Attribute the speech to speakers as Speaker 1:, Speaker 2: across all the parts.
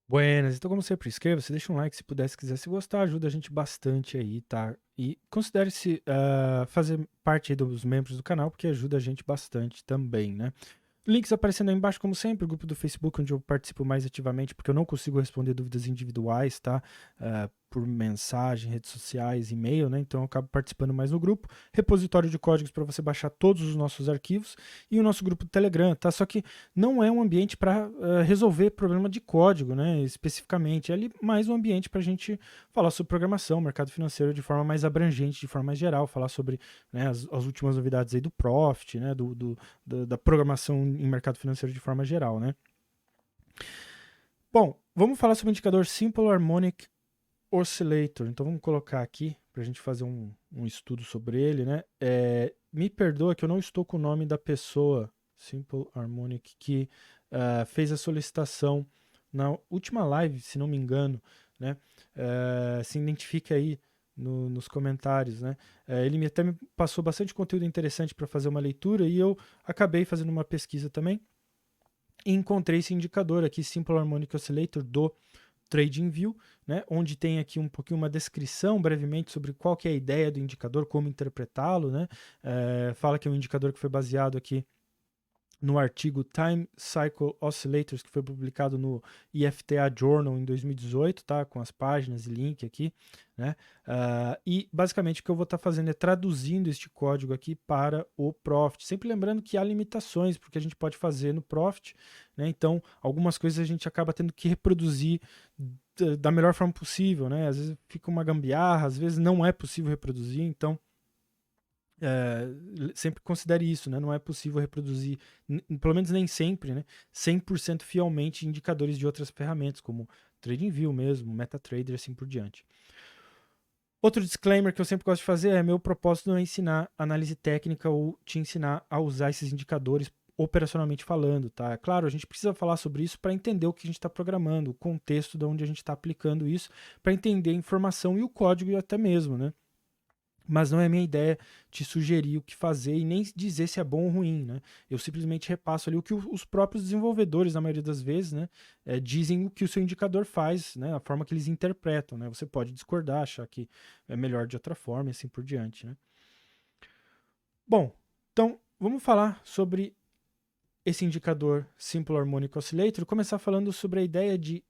Speaker 1: Buenas, então como sempre, inscreva-se, deixa um like se puder, se quiser, se gostar, ajuda a gente bastante aí, tá? E considere-se fazer parte aí dos membros do canal, porque ajuda a gente bastante também, né? Links aparecendo aí embaixo, como sempre, o grupo do Facebook, onde eu participo mais ativamente, porque eu não consigo responder dúvidas individuais, tá? Por mensagem, redes sociais, e-mail, né? Então eu acabo participando mais no grupo. Repositório de códigos para você baixar todos os nossos arquivos e o nosso grupo do Telegram, tá? Só que não é um ambiente para resolver problema de código, né? Especificamente. É ali mais um ambiente para a gente falar sobre programação, mercado financeiro de forma mais abrangente, de forma mais geral, falar sobre, né, as últimas novidades aí do Profit, né? Da programação em mercado financeiro de forma geral, né? Bom, vamos falar sobre o indicador Simple Harmonic Oscillator. Então vamos colocar aqui para a gente fazer um estudo sobre ele, né? Me perdoa que eu não estou com o nome da pessoa, Simple Harmonic, que fez a solicitação na última live, se não me engano, né? Se identifica aí nos comentários, né? Ele até me passou bastante conteúdo interessante para fazer uma leitura e eu acabei fazendo uma pesquisa também e encontrei esse indicador aqui, Simple Harmonic Oscillator, do TradingView, né, onde tem aqui um pouquinho uma descrição brevemente sobre qual que é a ideia do indicador, como interpretá-lo, né, fala que é um indicador que foi baseado aqui no artigo Time Cycle Oscillators, que foi publicado no IFTA Journal em 2018, tá? Com as páginas e link aqui, né? E basicamente o que eu vou estar fazendo é traduzindo este código aqui para o Profit. Sempre lembrando que há limitações porque a gente pode fazer no Profit, né? Então, algumas coisas a gente acaba tendo que reproduzir da melhor forma possível, né? Às vezes fica uma gambiarra, às vezes não é possível reproduzir, então é, sempre considere isso, né? Não é possível reproduzir, pelo menos nem sempre, né? 100% fielmente indicadores de outras ferramentas, como TradingView mesmo, MetaTrader e assim por diante. Outro disclaimer que eu sempre gosto de fazer é: meu propósito não é ensinar análise técnica ou te ensinar a usar esses indicadores operacionalmente falando, tá? Claro, a gente precisa falar sobre isso para entender o que a gente está programando, o contexto de onde a gente está aplicando isso, para entender a informação e o código e até mesmo, né? Mas não é minha ideia te sugerir o que fazer e nem dizer se é bom ou ruim, né? Eu simplesmente repasso ali o que os próprios desenvolvedores, na maioria das vezes, né, dizem o que o seu indicador faz, né, a forma que eles interpretam, né? Você pode discordar, achar que é melhor de outra forma e assim por diante, né? Bom, então vamos falar sobre esse indicador Simple Harmonic Oscillator, começar falando sobre a ideia de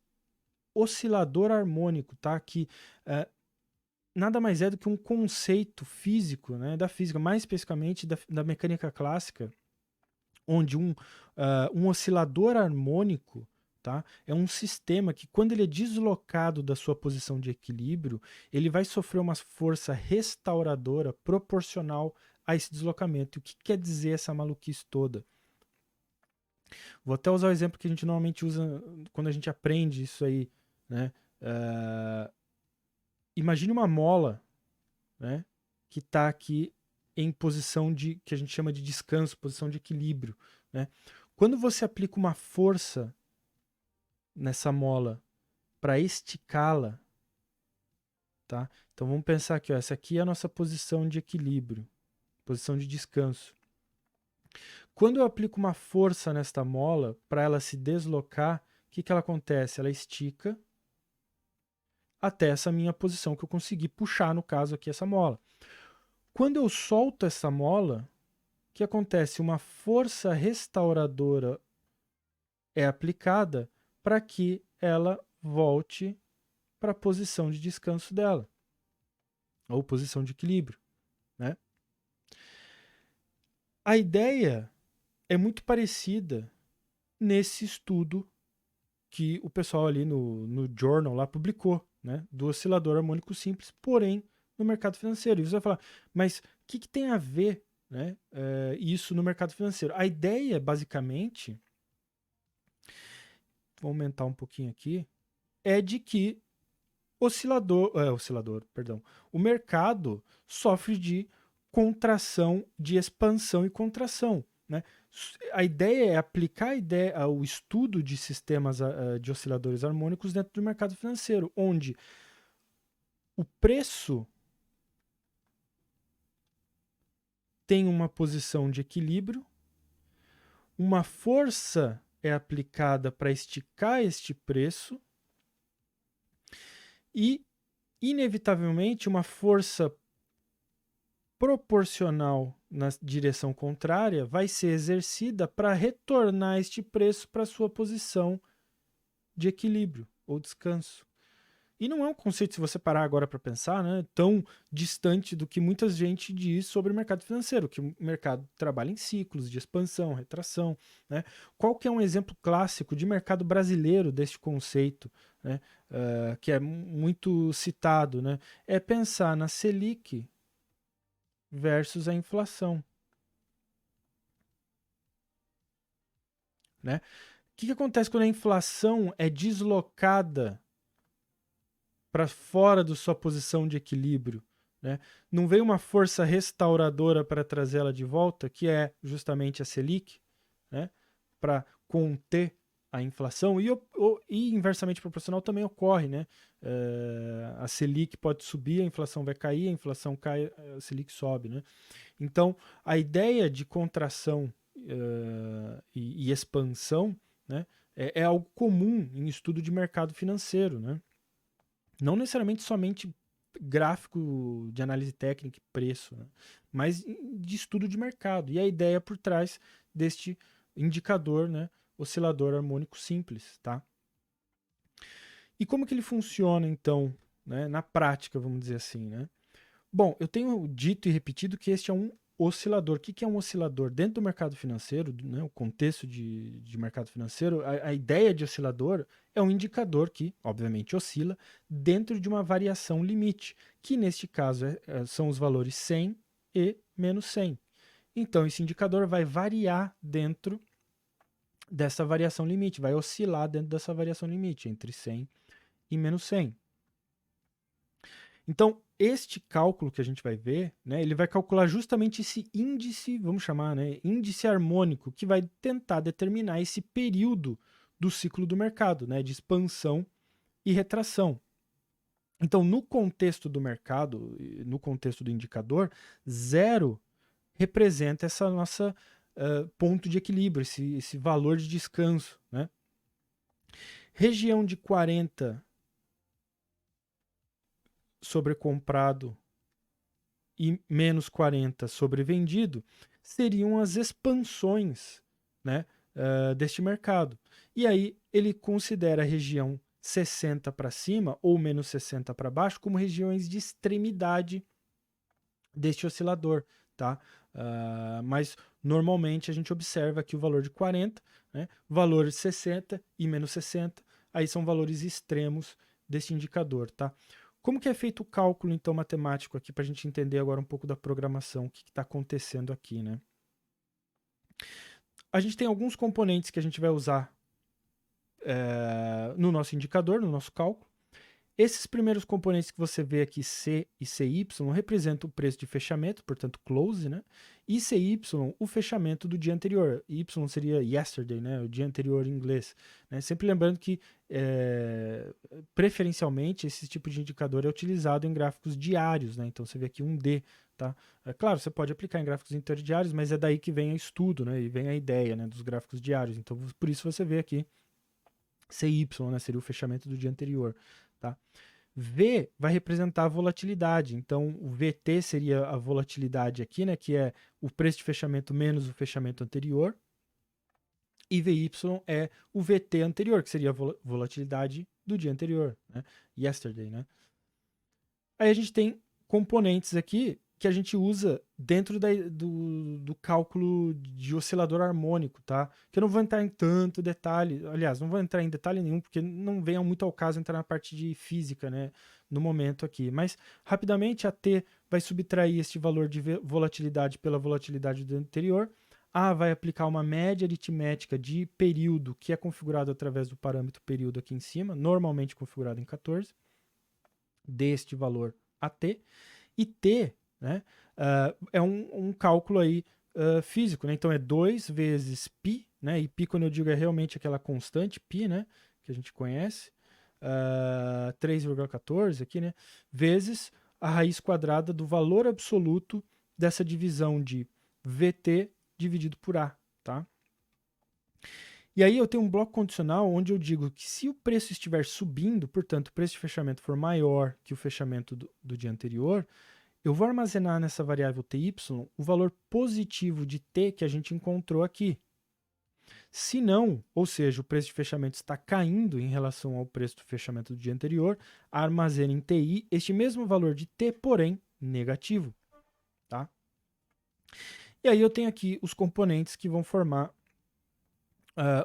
Speaker 1: oscilador harmônico, tá? Que nada mais é do que um conceito físico, né, da física, mais especificamente da mecânica clássica, onde um oscilador harmônico, tá, é um sistema que, quando ele é deslocado da sua posição de equilíbrio, ele vai sofrer uma força restauradora proporcional a esse deslocamento. O que quer dizer essa maluquice toda? Vou até usar o exemplo que a gente normalmente usa quando a gente aprende isso aí, né? Imagine uma mola, né, que está aqui em posição de que a gente chama de descanso, posição de equilíbrio, né? Quando você aplica uma força nessa mola para esticá-la, tá? Então vamos pensar aqui, ó, essa aqui é a nossa posição de equilíbrio, posição de descanso. Quando eu aplico uma força nesta mola para ela se deslocar, o que ela acontece? Ela estica até essa minha posição que eu consegui puxar, no caso aqui, essa mola. Quando eu solto essa mola, o que acontece? Uma força restauradora é aplicada para que ela volte para a posição de descanso dela, ou posição de equilíbrio, né? A ideia é muito parecida nesse estudo que o pessoal ali no journal lá publicou, né? Do oscilador harmônico simples, porém no mercado financeiro. E você vai falar, mas o que tem a ver, né, isso no mercado financeiro? A ideia, basicamente, vou aumentar um pouquinho aqui, é de que perdão, o mercado sofre de contração, de expansão e contração, né? A ideia é aplicar o estudo de sistemas de osciladores harmônicos dentro do mercado financeiro, onde o preço tem uma posição de equilíbrio, uma força é aplicada para esticar este preço, E, inevitavelmente, uma força proporcional na direção contrária vai ser exercida para retornar este preço para sua posição de equilíbrio ou descanso. E não é um conceito, se você parar agora para pensar, né, tão distante do que muita gente diz sobre o mercado financeiro, que o mercado trabalha em ciclos de expansão, retração. Né? Qual que é um exemplo clássico de mercado brasileiro deste conceito, né, que é muito citado? Né? É pensar na Selic versus a inflação. Né? O que acontece quando a inflação é deslocada para fora da sua posição de equilíbrio? Né? Não veio uma força restauradora para trazê-la de volta, que é justamente a Selic, né? Para conter a inflação, e inversamente proporcional também ocorre. Né? A Selic pode subir, a inflação vai cair, a inflação cai, a Selic sobe. Né? Então, a ideia de contração e expansão, né, é algo comum em estudo de mercado financeiro. Né? Não necessariamente somente gráfico de análise técnica e preço, né, mas de estudo de mercado. E a ideia por trás deste indicador, né, oscilador harmônico simples. Tá? E como que ele funciona, então, né, na prática, vamos dizer assim? Né? Bom, eu tenho dito e repetido que este é um oscilador. O que é um oscilador? Dentro do mercado financeiro, né, o contexto de mercado financeiro, a ideia de oscilador é um indicador que, obviamente, oscila dentro de uma variação limite, que neste caso são os valores 100 e menos 100. Então, esse indicador vai variar dentro dessa variação limite, vai oscilar dentro dessa variação limite, entre 100 e menos 100. Então, este cálculo que a gente vai ver, né, ele vai calcular justamente esse índice, vamos chamar, né, índice harmônico, que vai tentar determinar esse período do ciclo do mercado, né, de expansão e retração. Então, no contexto do mercado, no contexto do indicador, 0 representa essa nossa ponto de equilíbrio, esse valor de descanso. Né? Região de 40 sobrecomprado e menos 40 sobrevendido seriam as expansões, né, deste mercado. E aí ele considera a região 60 para cima ou menos 60 para baixo como regiões de extremidade deste oscilador. Tá? Mas normalmente a gente observa aqui o valor de 40, né, valor de 60 e menos 60, aí são valores extremos desse indicador. Tá? Como que é feito o cálculo, então, matemático aqui, para a gente entender agora um pouco da programação, o que está acontecendo aqui, né? A gente tem alguns componentes que a gente vai usar no nosso indicador, no nosso cálculo. Esses primeiros componentes que você vê aqui, C e CY, representam o preço de fechamento, portanto, close, né? E CY, o fechamento do dia anterior. Y seria yesterday, né? O dia anterior em inglês. Né? Sempre lembrando que, preferencialmente, esse tipo de indicador é utilizado em gráficos diários, né? Então, você vê aqui um D, tá? Claro, você pode aplicar em gráficos interdiários, mas é daí que vem o estudo, né? E vem a ideia, né? Dos gráficos diários. Então, por isso você vê aqui CY, né? Seria o fechamento do dia anterior. Tá? V vai representar a volatilidade. Então, o VT seria a volatilidade aqui, né, que é o preço de fechamento menos o fechamento anterior. E VY é o VT anterior, que seria a volatilidade do dia anterior, né? Yesterday, né? Aí a gente tem componentes aqui que a gente usa dentro do cálculo de oscilador harmônico, tá? Que eu não vou entrar em tanto detalhe, aliás, não vou entrar em detalhe nenhum, porque não vem muito ao caso entrar na parte de física, né, no momento aqui. Mas, rapidamente, a T vai subtrair este valor de volatilidade pela volatilidade do anterior, A vai aplicar uma média aritmética de período, que é configurado através do parâmetro período aqui em cima, normalmente configurado em 14, deste valor AT, e T, né, é um cálculo aí físico, né? Então é 2 vezes π, né? E π, quando eu digo, é realmente aquela constante π, né, que a gente conhece, 3,14 aqui, né, vezes a raiz quadrada do valor absoluto dessa divisão de VT dividido por A, tá? E aí eu tenho um bloco condicional onde eu digo que se o preço estiver subindo, portanto, o preço de fechamento for maior que o fechamento do dia anterior, eu vou armazenar nessa variável ty o valor positivo de t que a gente encontrou aqui. Se não, ou seja, o preço de fechamento está caindo em relação ao preço do fechamento do dia anterior, armazena em TI este mesmo valor de T, porém negativo. Tá? E aí eu tenho aqui os componentes que vão formar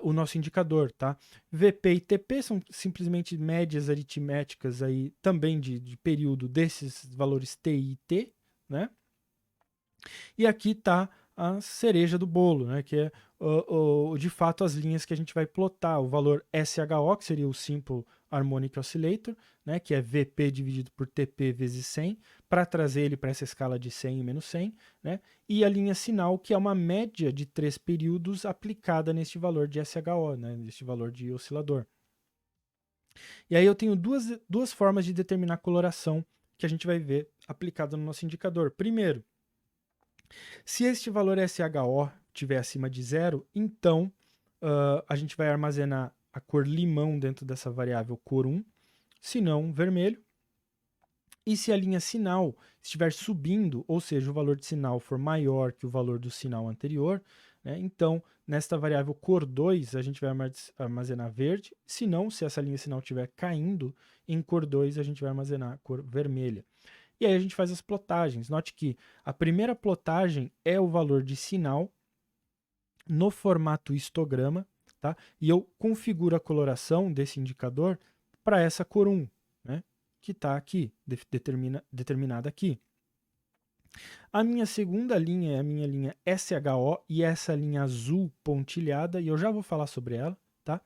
Speaker 1: o nosso indicador. Tá? VP e TP são simplesmente médias aritméticas aí, também de período desses valores TI e T. Né? E aqui está a cereja do bolo, né, que é de fato as linhas que a gente vai plotar, o valor SHO, que seria o Simple Harmonic Oscillator, né, que é VP dividido por TP vezes 100, para trazer ele para essa escala de 100 e menos 100, né, e a linha sinal, que é uma média de 3 períodos aplicada neste valor de SHO, né, neste valor de oscilador. E aí eu tenho duas formas de determinar a coloração que a gente vai ver aplicada no nosso indicador. Primeiro, se este valor SHO estiver acima de 0, então a gente vai armazenar a cor limão dentro dessa variável cor 1, se não vermelho. E se a linha sinal estiver subindo, ou seja, o valor de sinal for maior que o valor do sinal anterior, né, então nesta variável cor 2 a gente vai armazenar verde, se não, se essa linha sinal estiver caindo, em cor 2 a gente vai armazenar a cor vermelha. E aí a gente faz as plotagens. Note que a primeira plotagem é o valor de sinal no formato histograma, tá? E eu configuro a coloração desse indicador para essa cor 1, né? Que está aqui, determinada aqui. A minha segunda linha é a minha linha SHO, e essa linha azul pontilhada, e eu já vou falar sobre ela, tá?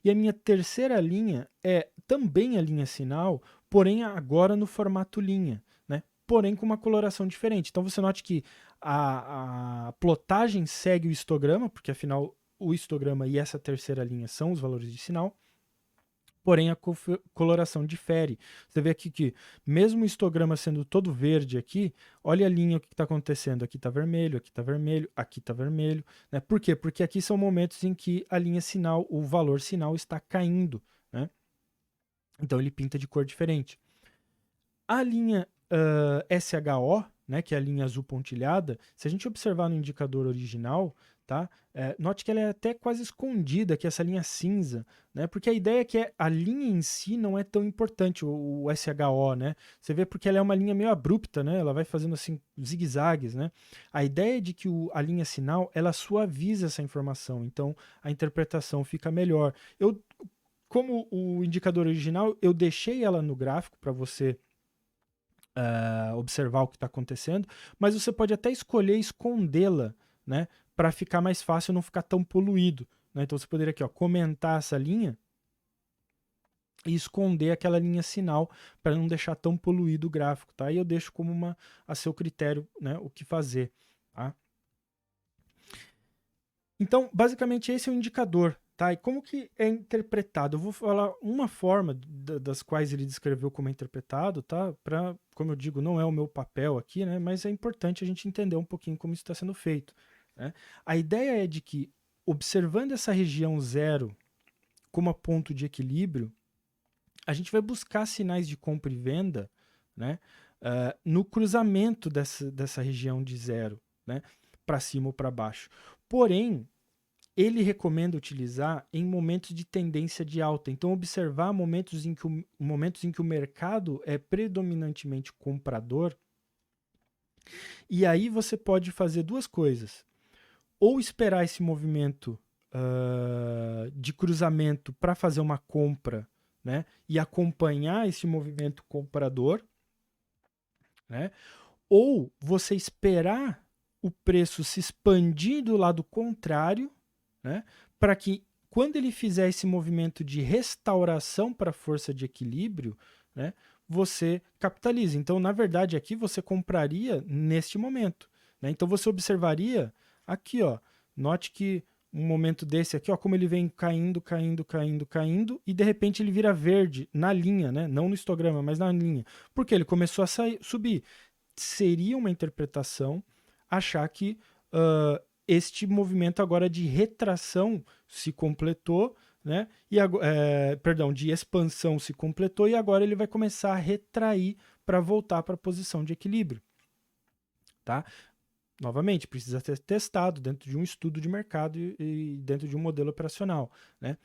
Speaker 1: E a minha terceira linha é também a linha sinal, porém agora no formato linha, né? Porém com uma coloração diferente. Então você note que a plotagem segue o histograma, porque afinal o histograma e essa terceira linha são os valores de sinal, porém a coloração difere. Você vê aqui que mesmo o histograma sendo todo verde aqui, olha a linha, o que está acontecendo. Aqui está vermelho, aqui está vermelho, aqui está vermelho. Né? Por quê? Porque aqui são momentos em que a linha sinal, o valor sinal está caindo. Né? Então ele pinta de cor diferente. A linha SHO, né, que é a linha azul pontilhada, se a gente observar no indicador original, tá, note que ela é até quase escondida, que é essa linha cinza, né, porque a ideia é que a linha em si não é tão importante, o SHO, né, você vê porque ela é uma linha meio abrupta, né, ela vai fazendo assim zigue-zagues, né, a ideia é de que a linha sinal, ela suaviza essa informação, então a interpretação fica melhor. Como o indicador original, eu deixei ela no gráfico para você observar o que está acontecendo, mas você pode até escolher escondê-la, né, para ficar mais fácil, não ficar tão poluído. Né? Então você poderia aqui, ó, comentar essa linha e esconder aquela linha sinal para não deixar tão poluído o gráfico. Tá? E eu deixo como a seu critério, né, o que fazer. Tá? Então, basicamente, esse é o indicador. Tá? E como que é interpretado? Eu vou falar uma forma das quais ele descreveu como é interpretado, tá? Como eu digo, não é o meu papel aqui, né? Mas é importante a gente entender um pouquinho como isso está sendo feito. Né? A ideia é de que, observando essa região zero como a ponto de equilíbrio, a gente vai buscar sinais de compra e venda, né? No cruzamento dessa região de zero, né? Para cima ou para baixo. Porém, ele recomenda utilizar em momentos de tendência de alta. Então, observar momentos em que o mercado é predominantemente comprador. E aí você pode fazer duas coisas. Ou esperar esse movimento de cruzamento para fazer uma compra, né? E acompanhar esse movimento comprador. Né? Ou você esperar o preço se expandir do lado contrário, né, para que quando ele fizer esse movimento de restauração para a força de equilíbrio, né, você capitalize. Então, na verdade, aqui você compraria neste momento. Né? Então, você observaria aqui, ó, note que um momento desse aqui, ó, como ele vem caindo, caindo, caindo, caindo, e de repente ele vira verde na linha, né? Não no histograma, mas na linha. Porque ele começou a subir. Seria uma interpretação achar que este movimento agora de retração se completou, né? Perdão, de expansão se completou e agora ele vai começar a retrair para voltar para a posição de equilíbrio, tá? Novamente, precisa ser testado dentro de um estudo de mercado e dentro de um modelo operacional, né?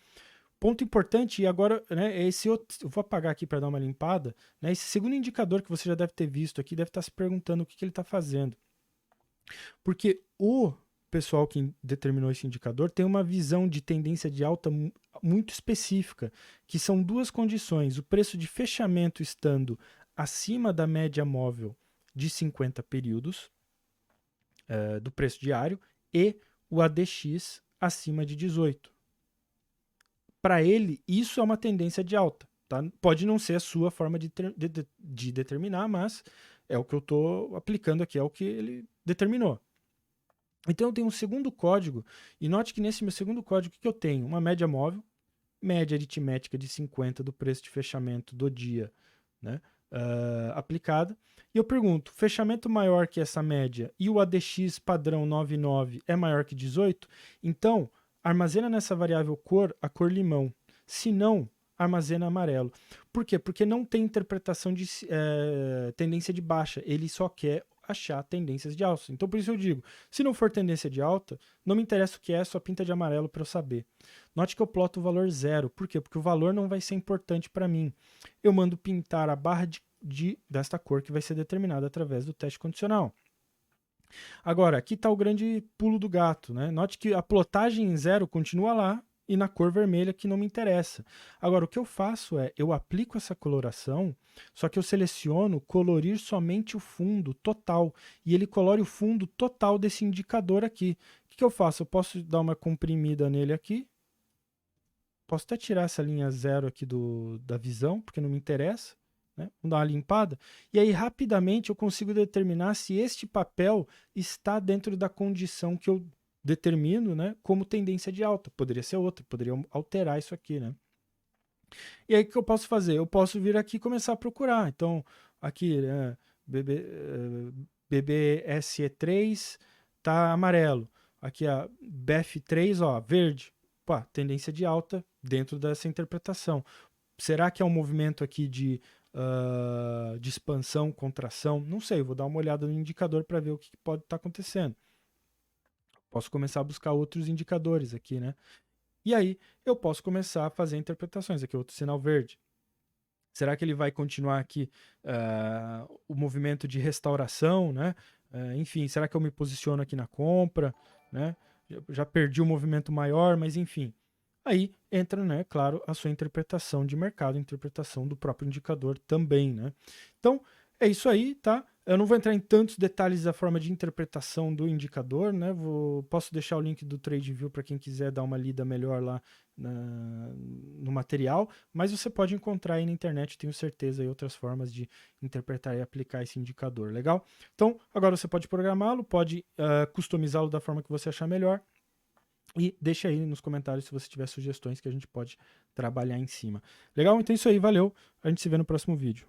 Speaker 1: Ponto importante, e agora, né, esse outro, eu vou apagar aqui para dar uma limpada, né? Esse segundo indicador que você já deve ter visto aqui, deve estar se perguntando o que ele está fazendo. Porque o pessoal que determinou esse indicador tem uma visão de tendência de alta muito específica, que são duas condições: o preço de fechamento estando acima da média móvel de 50 períodos do preço diário e o ADX acima de 18. Para ele, isso é uma tendência de alta. Tá? Pode não ser a sua forma de determinar, mas é o que eu estou aplicando aqui, é o que ele determinou. Então eu tenho um segundo código, e note que nesse meu segundo código que eu tenho uma média móvel, média aritmética de 50 do preço de fechamento do dia, né, aplicada, e eu pergunto, fechamento maior que essa média e o ADX padrão 99 é maior que 18? Então, armazena nessa variável cor a cor limão. Se não, armazena amarelo. Por quê? Porque não tem interpretação de tendência de baixa, ele só quer achar tendências de alta. Então, por isso eu digo, se não for tendência de alta, não me interessa o que é, só pinta de amarelo para eu saber. Note que eu ploto o valor 0. Por quê? Porque o valor não vai ser importante para mim. Eu mando pintar a barra desta cor que vai ser determinada através do teste condicional. Agora, aqui está o grande pulo do gato, né? Note que a plotagem em 0 continua lá e na cor vermelha que não me interessa. Agora, o que eu faço é, eu aplico essa coloração, só que eu seleciono colorir somente o fundo total, e ele colore o fundo total desse indicador aqui. O que eu faço? Eu posso dar uma comprimida nele aqui, posso até tirar essa linha 0 aqui da visão, porque não me interessa, né? Vamos dar uma limpada, e aí rapidamente eu consigo determinar se este papel está dentro da condição que eu determino, né, como tendência de alta. Poderia ser outra, poderia alterar isso aqui, né? E aí o que eu posso fazer? Eu posso vir aqui e começar a procurar. Então, aqui, BBSE3 tá amarelo. Aqui a BF3, ó, verde. Pá, tendência de alta dentro dessa interpretação. Será que é um movimento aqui de expansão, contração? Não sei, vou dar uma olhada no indicador para ver o que pode estar acontecendo. Posso começar a buscar outros indicadores aqui, né? E aí eu posso começar a fazer interpretações. Aqui outro sinal verde. Será que ele vai continuar aqui o movimento de restauração, né? Enfim, será que eu me posiciono aqui na compra, né? Já perdi o movimento maior, mas enfim. Aí entra, né, claro, a sua interpretação de mercado, interpretação do próprio indicador também, né? Então, é isso aí, tá? Eu não vou entrar em tantos detalhes da forma de interpretação do indicador, né? Posso deixar o link do TradingView para quem quiser dar uma lida melhor lá no material, mas você pode encontrar aí na internet, tenho certeza, aí outras formas de interpretar e aplicar esse indicador, legal? Então, agora você pode programá-lo, pode customizá-lo da forma que você achar melhor, e deixa aí nos comentários se você tiver sugestões que a gente pode trabalhar em cima. Legal? Então é isso aí, valeu. A gente se vê no próximo vídeo.